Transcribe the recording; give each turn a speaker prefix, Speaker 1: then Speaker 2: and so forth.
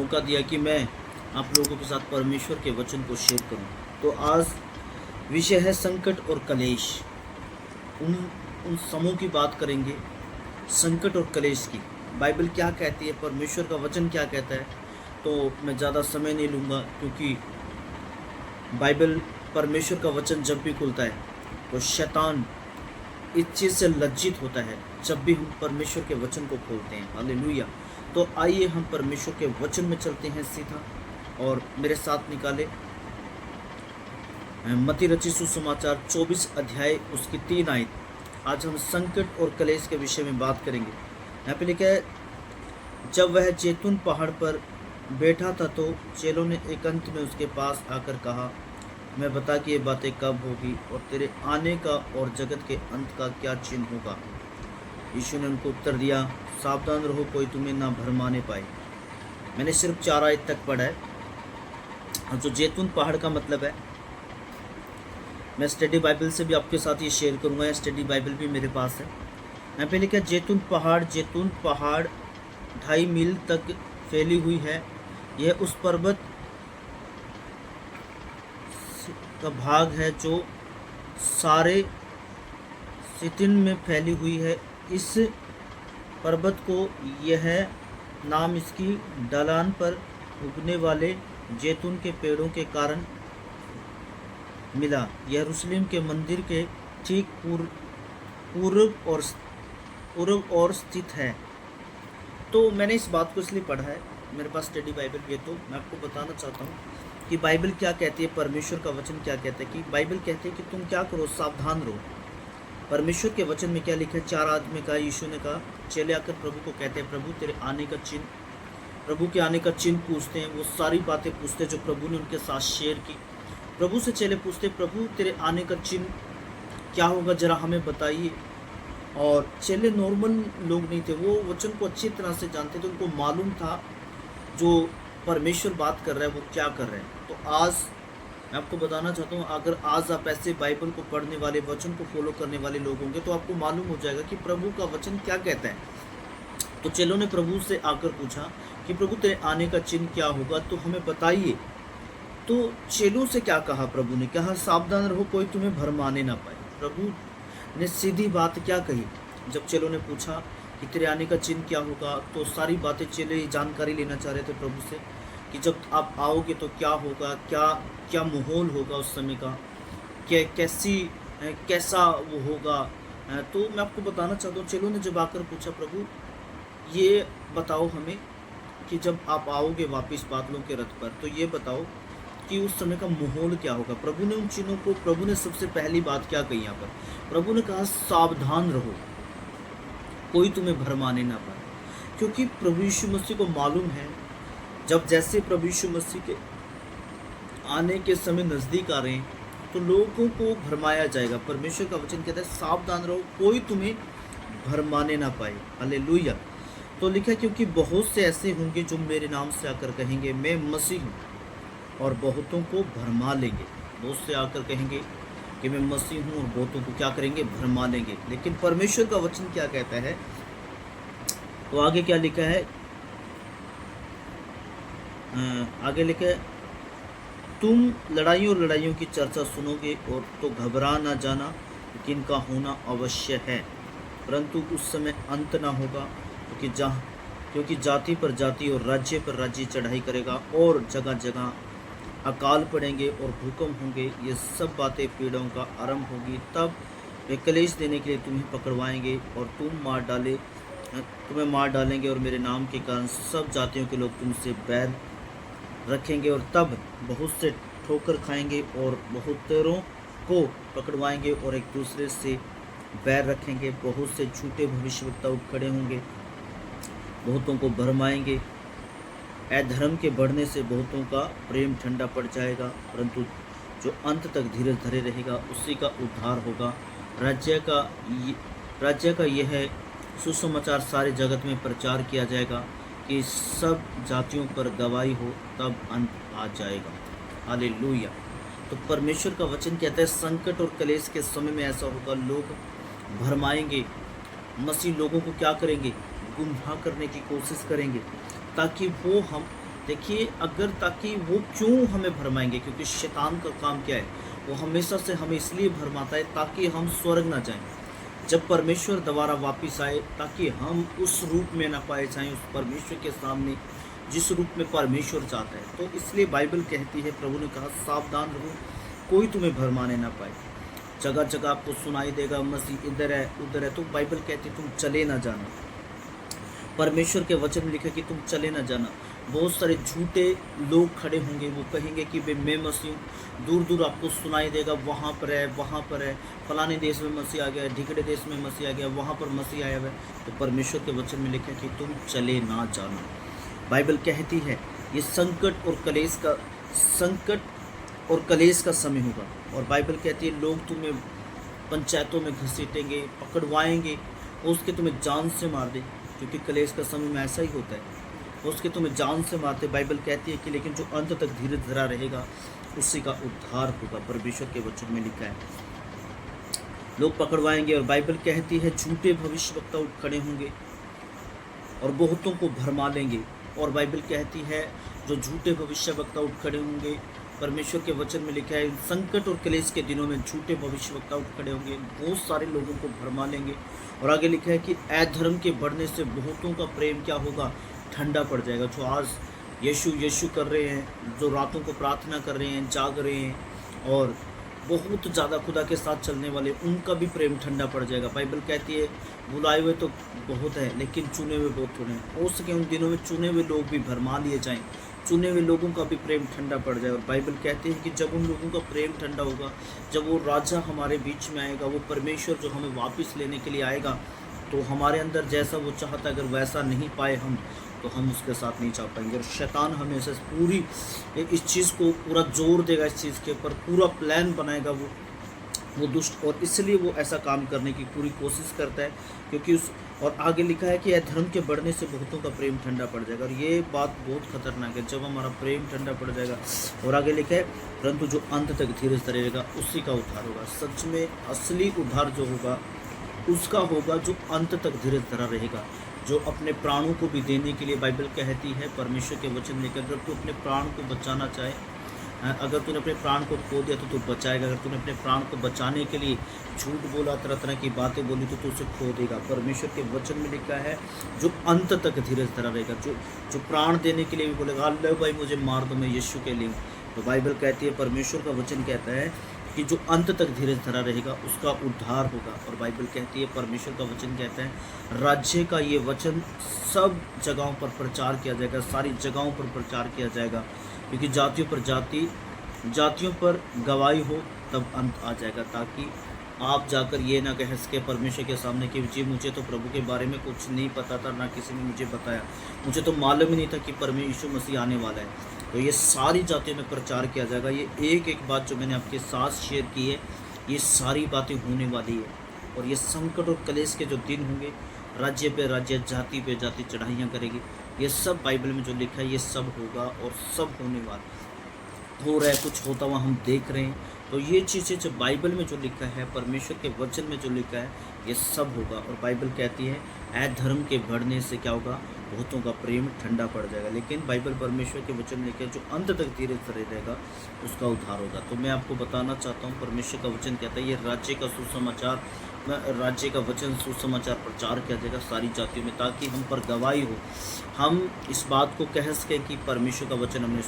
Speaker 1: मौका दिया कि मैं आप लोगों के साथ परमेश्वर के वचन को शेयर करूं। तो आज विषय है संकट और कलेश। उन उन समूह की बात करेंगे, संकट और कलेश की। बाइबल क्या कहती है, परमेश्वर का वचन क्या कहता है। तो मैं ज़्यादा समय नहीं लूँगा, क्योंकि बाइबल परमेश्वर का वचन जब भी खुलता है तो शैतान इस चीज़ से लज्जित होता है जब भी हम परमेश्वर के वचन को खोलते हैं। हालेलुया। तो आइए हम परमेश्वर के वचन में चलते हैं सीधा, और मेरे साथ निकाले मत्ती रचित सुसमाचार 24 अध्याय उसकी 3 आयत। आज हम संकट और कलेश के विषय में बात करेंगे। यहाँ पे लिखा है, जब वह जैतून पहाड़ पर बैठा था तो चेलों ने एकांत में उसके पास आकर कहा, मैं बता कि ये बातें कब होगी और तेरे आने का और जगत के अंत का क्या चिन्ह होगा। यीशु ने उनको उत्तर दिया, सावधान रहो, कोई तुम्हें ना भरमाने पाए। मैंने सिर्फ 4 आयत तक पढ़ा है। और जो जैतून पहाड़ का मतलब है, मैं स्टडी बाइबल से भी आपके साथ ये शेयर करूँगा। स्टडी बाइबल भी मेरे पास है। यहाँ पे लिखा, जैतून पहाड़ 2.5 मील तक फैली हुई है। यह उस पर्वत का भाग है जो सारे सितिन में फैली हुई है। इस पर्वत को यह नाम इसकी ढलान पर उगने वाले जैतून के पेड़ों के कारण मिला। यरूशलेम के मंदिर के ठीक पूर्व और स्थित है। तो मैंने इस बात को इसलिए पढ़ा है, मेरे पास स्टडी बाइबल भी है, तो मैं आपको बताना चाहता हूँ कि बाइबल क्या कहती है, परमेश्वर का वचन क्या कहता है। कि बाइबल कहती है कि तुम क्या करो, सावधान रहो। परमेश्वर के वचन में क्या लिखा है, 4 आदमी का यीशु ने कहा, चले आकर प्रभु को कहते हैं, प्रभु तेरे आने का चिन्ह, प्रभु के आने का चिन्ह पूछते हैं। वो सारी बातें पूछते हैं जो प्रभु ने उनके साथ शेयर की। प्रभु से चेले पूछते, प्रभु तेरे आने का चिन्ह क्या होगा, जरा हमें बताइए। और चेले नॉर्मल लोग नहीं थे, वो वचन को अच्छी तरह से जानते थे। उनको मालूम था जो परमेश्वर बात कर रहा है वो क्या कर रहे हैं। तो आज मैं आपको बताना चाहता हूँ, अगर आज आप ऐसे बाइबल को पढ़ने वाले, वचन को फॉलो करने वाले लोग होंगे तो आपको मालूम हो जाएगा कि प्रभु का वचन क्या कहता है। तो चेलों ने प्रभु से आकर पूछा कि प्रभु तेरे आने का चिन्ह क्या होगा, तो हमें बताइए। तो चेलों से क्या कहा, प्रभु ने कहा, सावधान रहो, कोई तुम्हें भरमाने ना पाए। प्रभु ने सीधी बात क्या कही। जब चेलों ने पूछा कि तेरे आने का चिन्ह क्या होगा, तो सारी बातें चेले जानकारी लेना चाह रहे थे प्रभु से कि जब आप आओगे तो क्या होगा, क्या माहौल होगा उस समय का, कैसा वो होगा। तो मैं आपको बताना चाहता हूँ, चेलों ने जब आकर पूछा, प्रभु ये बताओ हमें कि जब आप आओगे वापस बादलों के रथ पर, तो ये बताओ कि उस समय का माहौल क्या होगा। प्रभु ने उन चीज़ों को, प्रभु ने सबसे पहली बात क्या कही यहाँ पर, प्रभु ने कहा, सावधान रहो, कोई तुम्हें भरमाने ना पाए। क्योंकि प्रभु यीशु मसीह को मालूम है, जब जैसे प्रभु यीशु मसीह के आने के समय नज़दीक आ रहे हैं तो लोगों को भरमाया जाएगा। परमेश्वर का वचन कहता है, सावधान रहो, कोई तुम्हें भरमाने ना पाए। हालेलुया। तो लिखा, क्योंकि बहुत से ऐसे होंगे जो मेरे नाम से आकर कहेंगे मैं मसीह हूँ, और बहुतों को भरमा लेंगे। बहुत से आकर कहेंगे कि मैं मसीह हूँ, और बहुतों को क्या करेंगे, भरमा लेंगे। लेकिन परमेश्वर का वचन क्या कहता है, तो आगे क्या लिखा है, आगे लिखा है, तुम लड़ाइयों की चर्चा सुनोगे और तो घबरा ना जाना, लेकिन इनका होना अवश्य है, परंतु उस समय अंत ना होगा। क्योंकि जाति पर जाति और राज्य पर राज्य चढ़ाई करेगा, और जगह जगह अकाल पड़ेंगे और भूकंप होंगे। ये सब बातें पीड़ों का आरंभ होगी। तब वे कलेश देने के लिए तुम्हें पकड़वाएंगे और तुम्हें मार डालेंगे, और मेरे नाम के कारण सब जातियों के लोग तुमसे बैर रखेंगे। और तब बहुत से ठोकर खाएंगे और बहुतों को पकड़वाएंगे और एक दूसरे से बैर रखेंगे। बहुत से झूठे भविष्यवक्ता उठ खड़े होंगे, बहुतों को भरमाएंगे। अधर्म के बढ़ने से बहुतों का प्रेम ठंडा पड़ जाएगा, परंतु जो अंत तक धीरज धरे रहेगा उसी का उद्धार होगा। राज्य का यह सुसमाचार सारे जगत में प्रचार किया जाएगा कि सब जातियों पर गवाही हो, तब अंत आ जाएगा। हालेलुया। तो परमेश्वर का वचन कहता है, संकट और कलेश के समय में ऐसा होगा, लोग भरमाएंगे। मसीह लोगों को क्या करेंगे, गुमराह करने की कोशिश करेंगे, ताकि वो हम देखिए, अगर ताकि वो क्यों हमें भरमाएँगे, क्योंकि शैतान का काम क्या है, वो हमेशा से हमें इसलिए भरमाता है ताकि हम स्वर्ग ना जाएँ। जब परमेश्वर दोबारा वापस आए ताकि हम उस रूप में ना पाए जाएँ उस परमेश्वर के सामने, जिस रूप में परमेश्वर चाहता है। तो इसलिए बाइबल कहती है, प्रभु ने कहा सावधान रहो, कोई तुम्हें भरमाने ना पाए। जगह-जगह आपको सुनाई देगा मसीह इधर है, उधर है, तो बाइबल कहती है तुम चले ना जाना। परमेश्वर के वचन में लिखा है कि तुम चले ना जाना। बहुत सारे झूठे लोग खड़े होंगे, वो कहेंगे कि भाई मैं मसीह हूँ। दूर दूर आपको सुनाई देगा वहाँ पर है, वहाँ पर है, फलाने देश में मसीह आ गया है, ढिकड़े देश में मसीह आ गया, वहाँ पर मसीह आया हुआ है। तो परमेश्वर के वचन में लिखा है कि तुम चले ना जाना। बाइबल कहती है ये संकट और कलेश का समय होगा। और बाइबल कहती है लोग तुम्हें पंचायतों में घसीटेंगे, पकड़वाएंगे, और उसके तुम्हें जान से मार दे, क्योंकि कलेश का समय में ऐसा ही होता है। उसके तुम्हें जान से मारते। बाइबल कहती है कि लेकिन जो अंत तक धीरे धरा रहेगा उसी का उद्धार होगा। परमेश्वर के वचन में लिखा है लोग पकड़वाएंगे। और बाइबल कहती है झूठे भविष्यवक्ता उठ खड़े होंगे और बहुतों को भरमा लेंगे। और बाइबल कहती है जो झूठे भविष्यवक्ता उठ खड़े होंगे, परमेश्वर के वचन में लिखा है संकट और क्लेश के दिनों में झूठे भविष्यवक्ता उठ खड़े होंगे, बहुत सारे लोगों को भरमा लेंगे। और आगे लिखा है कि अधर्म के बढ़ने से बहुतों का प्रेम क्या होगा, ठंडा पड़ जाएगा। जो आज यीशु यीशु कर रहे हैं, जो रातों को प्रार्थना कर रहे हैं, जाग रहे हैं और बहुत ज़्यादा खुदा के साथ चलने वाले, उनका भी प्रेम ठंडा पड़ जाएगा। बाइबल कहती है बुलाए हुए तो बहुत है लेकिन चुने हुए बहुत थोड़े हैं। हो सके उन दिनों में चुने हुए लोग भी भरमा लिए जाएं, चुने हुए लोगों का भी प्रेम ठंडा पड़ जाए। और बाइबल कहती है कि जब उन लोगों का प्रेम ठंडा होगा, जब वो राजा हमारे बीच में आएगा, वो परमेश्वर जो हमें वापस लेने के लिए आएगा, तो हमारे अंदर जैसा वो चाहता है अगर वैसा नहीं पाए हम, तो हम उसके साथ नहीं जा पाएंगे। और शैतान हमेशा पूरी इस चीज़ को पूरा जोर देगा, इस चीज़ के ऊपर पूरा प्लान बनाएगा वो दुष्ट, और इसलिए वो ऐसा काम करने की पूरी कोशिश करता है। क्योंकि और आगे लिखा है कि अधर्म के बढ़ने से बहुतों का प्रेम ठंडा पड़ जाएगा। और ये बात बहुत खतरनाक है, जब हमारा प्रेम ठंडा पड़ जाएगा। और आगे लिखा है परंतु जो अंत तक धीरज धरेगा उसी का उद्धार होगा। सच में असली उद्धार जो होगा उसका होगा जो अंत तक धीरज धरा रहेगा, जो अपने प्राणों को भी देने के लिए, बाइबल कहती है परमेश्वर के वचन लेकर, अगर तू अपने प्राण को बचाना चाहे, अगर तूने अपने प्राण को खो दिया तो तू बचाएगा। अगर तूने अपने प्राण को बचाने के लिए झूठ बोला, तरह तरह की बातें बोली, तो तू उसे खो देगा। परमेश्वर के वचन में लिखा है जो अंत तक धीरज धरा रहेगा, जो प्राण देने के लिए भी बोलेगा अल्लाह भाई मुझे मार दो, मैं यीशु के लिए हूँ। तो बाइबल कहती है, परमेश्वर का वचन कहता है कि जो अंत तक धीरज धरा रहेगा उसका उद्धार होगा। और बाइबल कहती है, परमेश्वर का वचन कहता है राज्य का ये वचन सब जगहों पर प्रचार किया जाएगा, सारी जगहों पर प्रचार किया जाएगा, क्योंकि जातियों पर गवाही हो तब अंत आ जाएगा, ताकि आप जाकर ये ना कह सके परमेश्वर के सामने कि जी मुझे तो प्रभु के बारे में कुछ नहीं पता था, ना किसी ने मुझे बताया, मुझे तो मालूम ही नहीं था कि परमेश्वर यीशु मसीह आने वाला है। तो ये सारी जातियों में प्रचार किया जाएगा। ये एक एक बात जो मैंने आपके साथ शेयर की है, ये सारी बातें होने वाली है। और ये संकट और कलेश के जो दिन होंगे, राज्य पे राज्य, जाति पे जाति चढ़ाइयाँ करेगी, ये सब बाइबल में जो लिखा है ये सब होगा और सब होने वाला हो रहा है, कुछ होता हुआ हम देख रहे हैं। तो ये चीज़ें जो बाइबल में जो लिखा है, परमेश्वर के वचन में जो लिखा है, ये सब होगा। और बाइबल कहती है अधर्म के बढ़ने से क्या होगा, बहुतों का प्रेम ठंडा पड़ जाएगा। लेकिन बाइबल परमेश्वर के वचन में लिखा है जो अंत तक धीरज धरे रहेगा उसका उद्धार होगा। तो मैं आपको बताना चाहता हूँ, परमेश्वर का वचन कहता है ये राज्य का सुसमाचार, राज्य का वचन सुसमाचार प्रचार किया जाएगा सारी जातियों में, ताकि हम पर गवाही हो, हम इस बात को कह सकें कि परमेश्वर का वचन हमने